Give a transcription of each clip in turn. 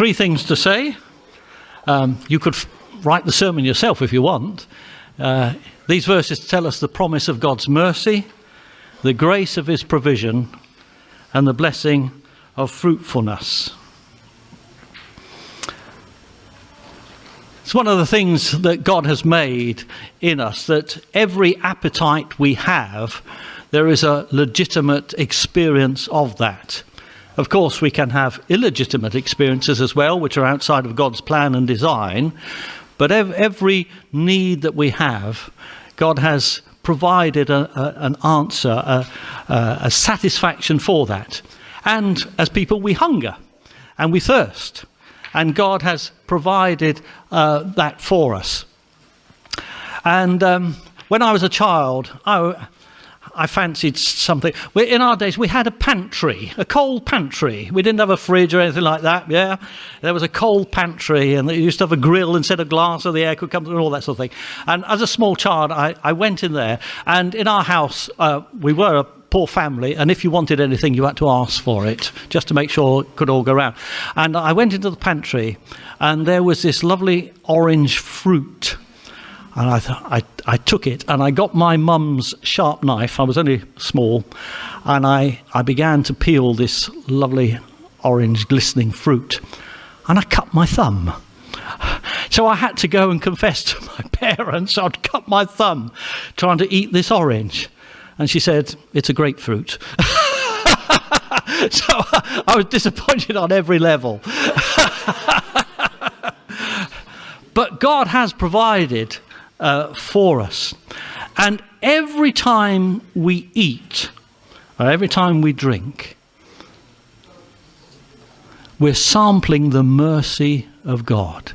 3 things to say. You could write the sermon yourself if you want. These verses tell us the promise of God's mercy, the grace of his provision, and the blessing of fruitfulness. It's one of the things that God has made in us, that every appetite we have, there is a legitimate experience of that. Of course, we can have illegitimate experiences as well, which are outside of God's plan and design. But every need that we have, God has provided an answer, a satisfaction for that. And as people, we hunger and we thirst. And God has provided that for us. And when I was a child, I fancied something. In our days, we had a pantry, a cold pantry. We didn't have a fridge or anything like that, yeah. There was a cold pantry, and they used to have a grill instead of glass, so the air could come through and all that sort of thing. And as a small child, I went in there. And in our house, we were a poor family, and if you wanted anything, you had to ask for it, just to make sure it could all go round. And I went into the pantry, and there was this lovely orange fruit. And I took it, and I got my mum's sharp knife. I was only small, and I began to peel this lovely orange glistening fruit, and I cut my thumb. So I had to go and confess to my parents I'd cut my thumb trying to eat this orange. And she said, "It's a grapefruit." So I was disappointed on every level. But God has provided for us. And every time we eat, or every time we drink, we're sampling the mercy of God.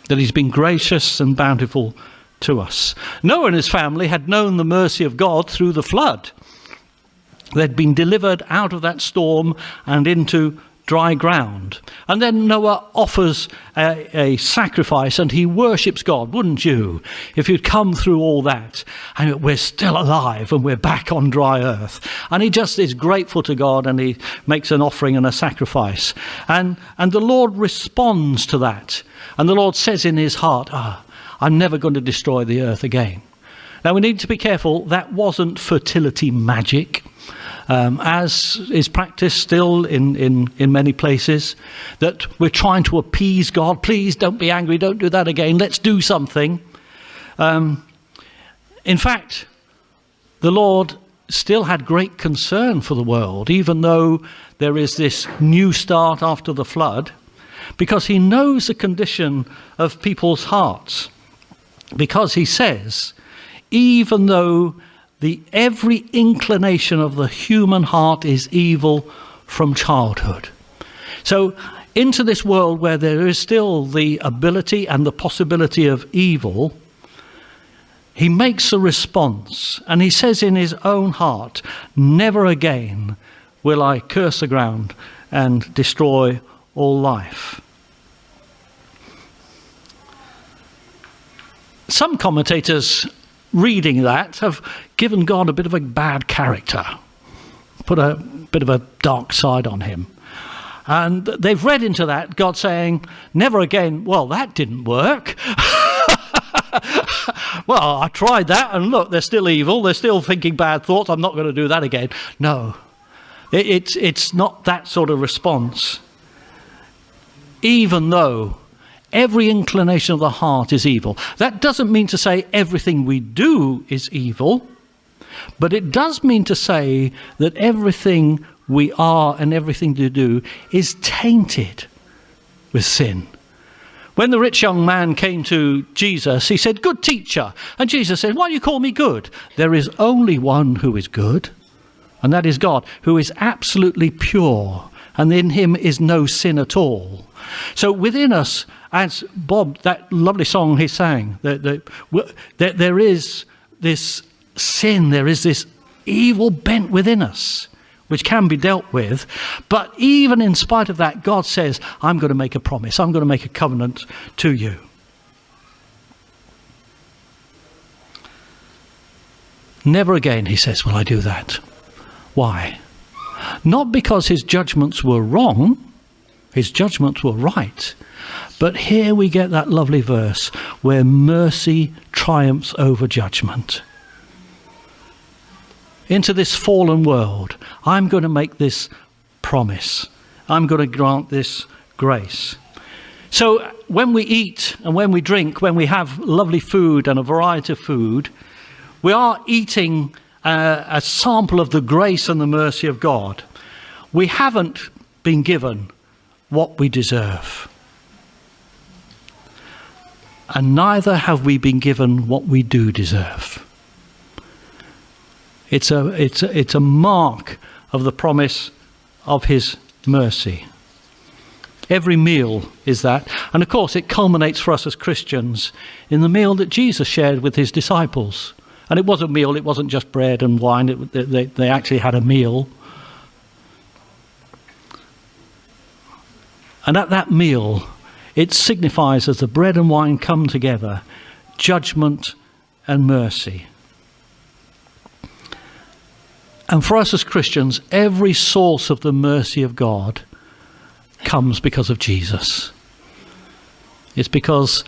That he's been gracious and bountiful to us. Noah and his family had known the mercy of God through the flood. They'd been delivered out of that storm and into dry ground. And then Noah offers a sacrifice, and he worships God, wouldn't you? If you'd come through all that, and we're still alive and we're back on dry earth. And he just is grateful to God, and he makes an offering and a sacrifice. And the Lord responds to that. And the Lord says in his heart, I'm never going to destroy the earth again. Now we need to be careful, that wasn't fertility magic. As is practiced still in many places, that we're trying to appease God. Please don't be angry, don't do that again, let's do something. In fact, the Lord still had great concern for the world, even though there is this new start after the flood, because he knows the condition of people's hearts. Because he says, even though every inclination of the human heart is evil from childhood. So into this world where there is still the ability and the possibility of evil, he makes a response, and he says in his own heart, never again will I curse the ground and destroy all life. Some commentators reading that have given God a bit of a bad character, put a bit of a dark side on him. And they've read into that God saying, never again, well, that didn't work. Well, I tried that, and look, they're still evil, they're still thinking bad thoughts, I'm not going to do that again. No, it's not that sort of response. Even though every inclination of the heart is evil. That doesn't mean to say everything we do is evil, but it does mean to say that everything we are and everything we do is tainted with sin. When the rich young man came to Jesus, he said, "Good teacher." And Jesus said, "Why do you call me good? There is only one who is good, and that is God, who is absolutely pure, and in him is no sin at all." So within us, as Bob, that lovely song he sang, that there is this sin, there is this evil bent within us, which can be dealt with. But even in spite of that, God says, I'm going to make a promise. I'm going to make a covenant to you. Never again, he says, will I do that. Why? Not because his judgments were wrong, his judgments were right. But here we get that lovely verse where mercy triumphs over judgment. Into this fallen world, I'm going to make this promise. I'm going to grant this grace. So when we eat and when we drink, when we have lovely food and a variety of food, we are eating a sample of the grace and the mercy of God. We haven't been given what we deserve. And neither have we been given what we do deserve. It's a mark of the promise of his mercy. Every meal is that. And of course it culminates for us as Christians in the meal that Jesus shared with his disciples. And it was a meal, it wasn't just bread and wine, they actually had a meal. And at that meal, it signifies, as the bread and wine come together, judgment and mercy. And for us as Christians, every source of the mercy of God comes because of Jesus. It's because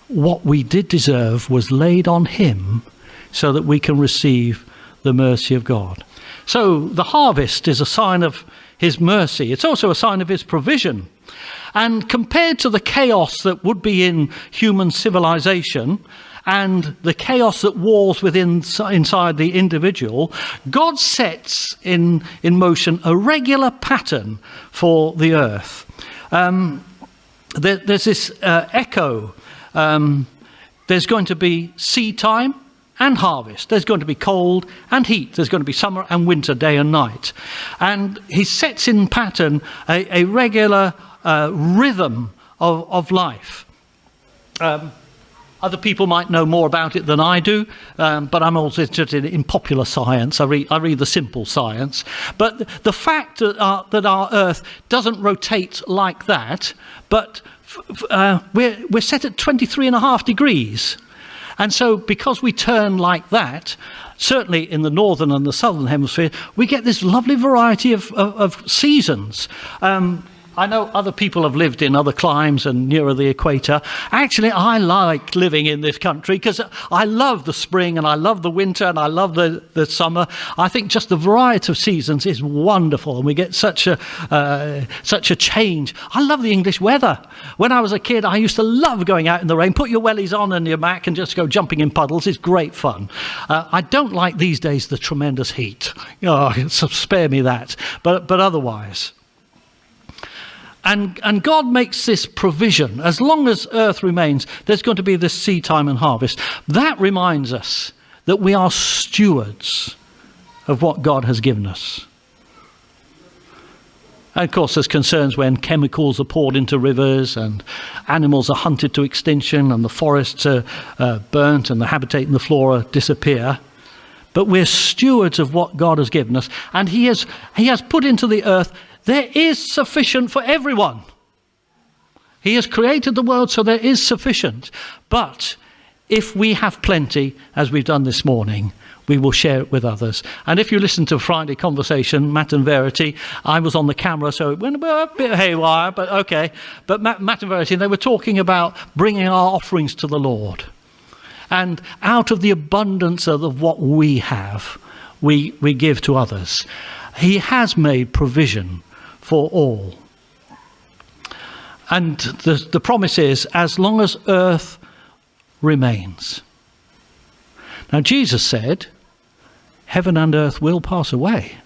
what we did deserve was laid on him so that we can receive the mercy of God. So the harvest is a sign of his mercy. It's also a sign of his provision. And compared to the chaos that would be in human civilization and the chaos that wars inside the individual, God sets in motion a regular pattern for the earth. There's this echo. There's going to be seed time and harvest. There's going to be cold and heat. There's going to be summer and winter, day and night. And he sets in pattern a regular rhythm of life. Other people might know more about it than I do, but I'm also interested in popular science. I read the simple science. But the fact that our Earth doesn't rotate like that, but we're set at 23.5 degrees. And so because we turn like that, certainly in the northern and the southern hemisphere, we get this lovely variety of seasons. I know other people have lived in other climes and nearer the equator. Actually, I like living in this country because I love the spring and I love the winter and I love the summer. I think just the variety of seasons is wonderful, and we get such a change. I love the English weather. When I was a kid, I used to love going out in the rain. Put your wellies on and your mac and just go jumping in puddles. It's great fun. I don't like these days the tremendous heat. Oh, so spare me that. But otherwise. And God makes this provision. As long as earth remains, there's going to be this seed time and harvest. That reminds us that we are stewards of what God has given us. And of course, there's concerns when chemicals are poured into rivers and animals are hunted to extinction and the forests are burnt and the habitat and the flora disappear. But we're stewards of what God has given us. And he has put into the earth, there is sufficient for everyone. He has created the world, so there is sufficient. But if we have plenty, as we've done this morning, we will share it with others. And if you listen to Friday conversation, Matt and Verity, I was on the camera, so it went a bit haywire, but okay. But Matt and Verity, they were talking about bringing our offerings to the Lord. And out of the abundance of what we have, we give to others. He has made provision for all. And the promise is, as long as earth remains. Now Jesus said, heaven and earth will pass away,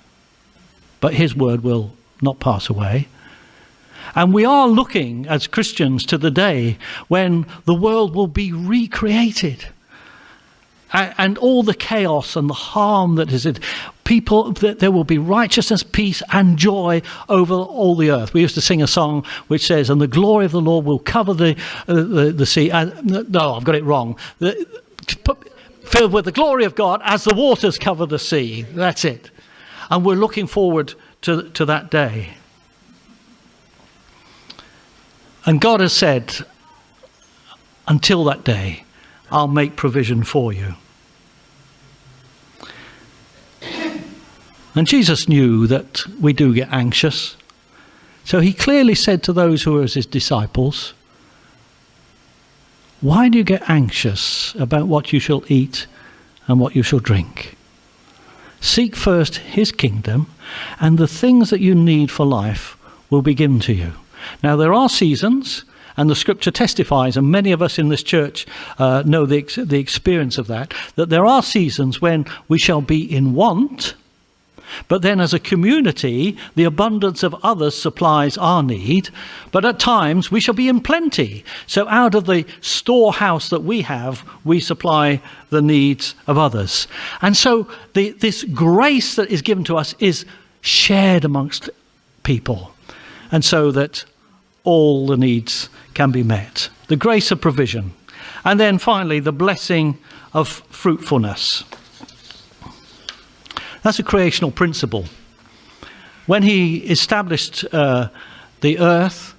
but his word will not pass away. And we are looking as Christians to the day when the world will be recreated. And all the chaos and the harm that is it, people, that there will be righteousness, peace and joy over all the earth. We used to sing a song which says, and the glory of the Lord will cover the sea. No, I've got it wrong. Filled with the glory of God as the waters cover the sea. That's it. And we're looking forward to that day. And God has said, until that day, I'll make provision for you. And Jesus knew that we do get anxious. So he clearly said to those who were his disciples, why do you get anxious about what you shall eat and what you shall drink? Seek first his kingdom, and the things that you need for life will be given to you. Now there are seasons, and the scripture testifies, and many of us in this church know the experience of that there are seasons when we shall be in want, but then as a community, the abundance of others supplies our need. But at times we shall be in plenty. So out of the storehouse that we have, we supply the needs of others. And so this grace that is given to us is shared amongst people. And so that all the needs can be met. The grace of provision. And then finally, the blessing of fruitfulness. That's a creational principle. When he established the earth,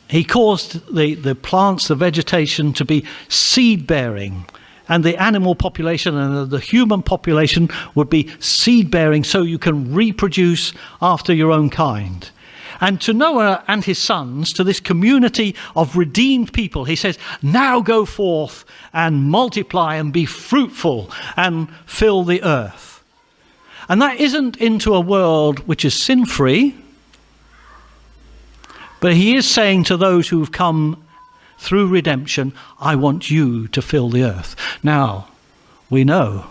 he caused the plants, the vegetation to be seed-bearing, and the animal population and the human population would be seed-bearing, so you can reproduce after your own kind. And to Noah and his sons, to this community of redeemed people, he says, now go forth and multiply and be fruitful and fill the earth. And that isn't into a world which is sin-free, but he is saying to those who've come through redemption, I want you to fill the earth. Now, we know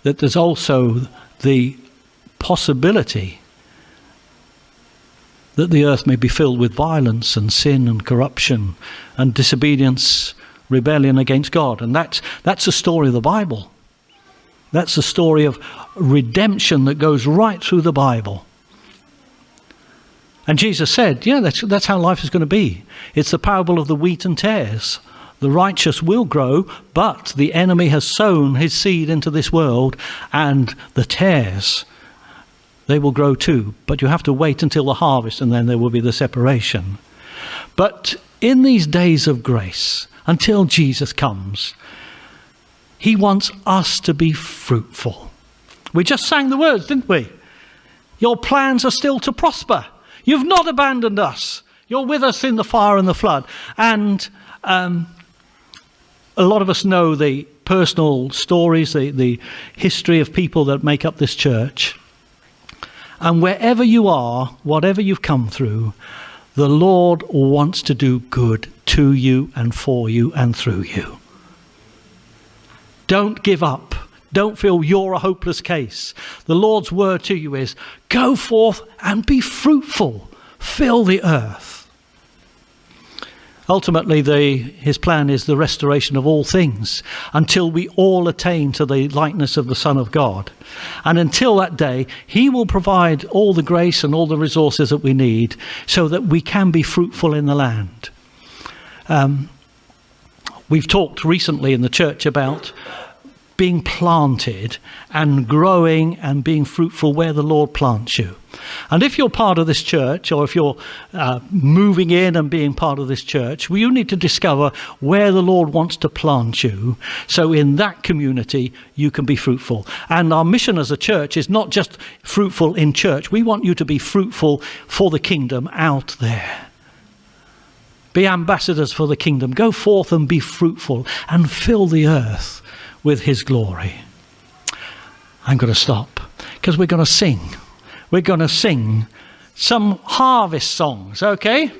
that there's also the possibility that the earth may be filled with violence and sin and corruption and disobedience, rebellion against God. And that's the story of the Bible. That's the story of redemption that goes right through the Bible. And Jesus said, yeah, that's how life is going to be. It's the parable of the wheat and tares. The righteous will grow, but the enemy has sown his seed into this world, and the tares, they will grow too. But you have to wait until the harvest, and then there will be the separation. But in these days of grace, until Jesus comes, he wants us to be fruitful. We just sang the words, didn't we? Your plans are still to prosper. You've not abandoned us. You're with us in the fire and the flood. And a lot of us know the personal stories, the history of people that make up this church. And wherever you are, whatever you've come through, the Lord wants to do good to you and for you and through you. Don't give up. Don't feel you're a hopeless case. The Lord's word to you is, go forth and be fruitful. Fill the earth. Ultimately, his plan is the restoration of all things until we all attain to the likeness of the Son of God. And until that day, he will provide all the grace and all the resources that we need so that we can be fruitful in the land. We've talked recently in the church about being planted and growing and being fruitful where the Lord plants you. And if you're part of this church, or if you're moving in and being part of this church, well, you need to discover where the Lord wants to plant you, so in that community you can be fruitful. And our mission as a church is not just fruitful in church. We want you to be fruitful for the kingdom out there. Be ambassadors for the kingdom. Go forth and be fruitful and fill the earth with his glory. I'm going to stop because we're going to sing. We're going to sing some harvest songs, okay?